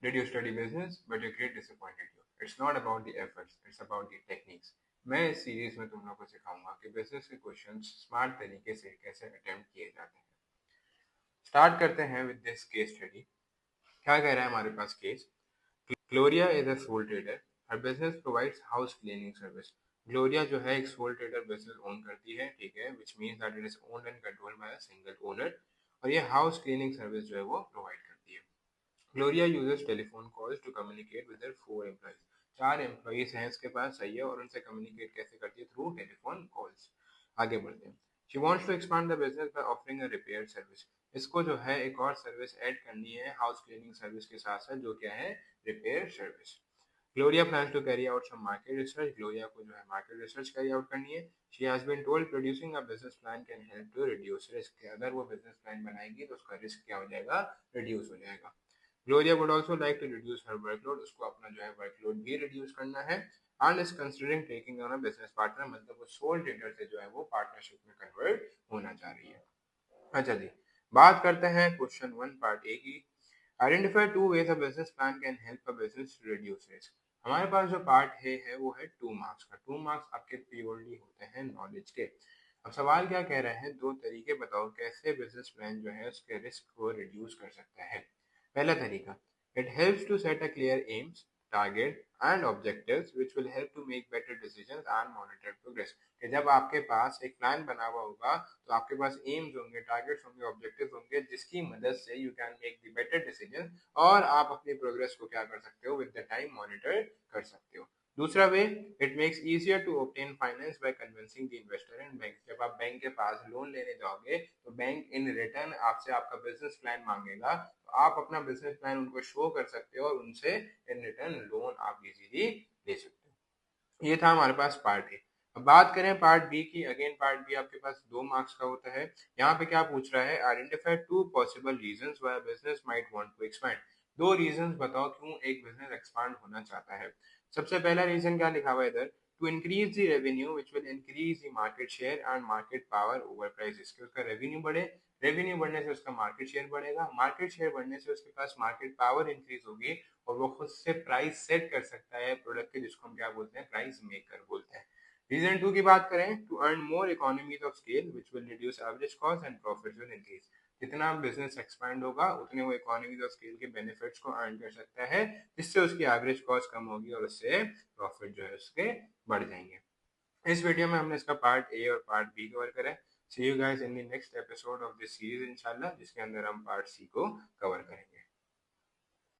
Did you study business but your grade disappointed you? It's not about the efforts, it's about the techniques. मैं इस series में तुम लोगों को सिखाऊंगा कि बिजनेस के क्वेश्चंस स्मार्ट तरीके से कैसे अटेम्प्ट किए जाते हैं। स्टार्ट करते हैं विद दिस केस स्टडी। क्या कह रहा है हमारे पास case? Gloria is a sole trader. Her business provides house cleaning service. Gloria जो है एक सोल ट्रेडर बिजनेस ओन करती है, ठीक है, which means that it is owned and controlled by a single owner. और ये हाउस क्लीनिंग सर्विस जो है वो प्रोवाइड करती है। Gloria uses telephone calls to communicate with their 4 employees. 4 employees हैं इसके पास, सही है, और उनसे कम्युनिकेट कैसे करती है? Through telephone calls. आगे बढ़ते हैं। She wants to expand the business by offering a repair service. इसको जो है एक और सर्विस ऐड करनी है हाउस क्लीनिंग सर्विस के साथ साथ, जो क्या है? Repair service. Gloria plans to carry out some market research. Gloria को जो है मार्केट रिसर्च कैरी आउट करनी है। She has been told producing a business plan can help to reduce risk. अगर वो बिजनेस प्लान बनाएगी तो उसका रिस्क क्या हो जाएगा? रिड्यूस हो जाएगा। Gloria would also like to reduce her workload. उसको अपना जो है वर्कलोड भी रिड्यूस करना है। And is considering taking on a business partner, मतलब वो सोल ट्रेडर से जो है वो पार्टनरशिप में कन्वर्ट होना चाह रही है। अच्छा जी, बात करते हैं क्वेश्चन 1 पार्ट ए की। Identify 2 ways a business plan can help a business to reduce risk. हमारे पास जो पार्ट ए है वो है 2 मार्क्स का। 2 मार्क्स आपके प्योरली होते हैं नॉलेज के। अब सवाल क्या कह रहे हैं? 2 तरीके बताओ कैसे बिजनेस प्लान जो है उसके रिस्क को रिड्यूस कर सकता है। पहला तरीका, it helps to set a clear aims, target and objectives which will help to make better decisions and monitor progress। कि जब आपके पास एक प्लान बना हुआ होगा तो आपके पास एम्स होंगे, टारगेट्स होंगे, ऑब्जेक्टिव्स होंगे, जिसकी मदद से you can make the better decision और आप अपनी प्रोग्रेस को क्या कर सकते हो? विद द टाइम मॉनिटर कर सकते हो। दूसरा way, it makes easier to obtain finance by convincing the investor and bank. जब आप बैंक के पास लोन लेने जाओगे तो बैंक इन रिटर्न आपसे आपका बिजनेस प्लान मांगेगा, तो आप अपना बिजनेस प्लान उनको शो कर सकते हो और उनसे इन रिटर्न लोन आप इजीली ले सकते हो। ये था हमारे पास पार्ट ए। अब बात करें पार्ट बी की। अगेन पार्ट बी आपके पास 2 मार्क्स का होता है। यहाँ पे क्या पूछ रहा है? Identify 2 possible reasons why business might want to expand. 2 reasons बताओ क्यों एक बिजनेस एक्सपांड होना चाहता है। सबसे पहला रीजन क्या लिखा हुआ है इधर? To increase the revenue which will increase the market share and market power over prices. कि उसका रेवेन्यू बढ़े, रेवेन्यू बढ़ने से उसका मार्केट शेयर बढ़ेगा, मार्केट शेयर बढ़ने से उसके पास मार्केट पावर इंक्रीज होगी और वो खुद से प्राइस सेट कर सकता है प्रोडक्ट के, जिसको हम क्या बोलते हैं? प्राइस मेकर बोलते हैं। रीजन 2 की बात करें, to earn more economies of scale which will reduce average cost and profits will increase. जितना बिजनेस एक्सपैंड होगा उतने वो इकोनॉमीज ऑफ स्केल के बेनिफिट्स को अर्न कर सकता है, जिससे उसकी एवरेज कॉस्ट कम होगी और उससे प्रॉफिट जो है उसके बढ़ जाएंगे। इस वीडियो में हमने इसका पार्ट ए और पार्ट बी कवर करा है। See you guys in the next episode of this series इंशाल्लाह, जिसके अंदर हम पार्ट सी को कवर करेंगे।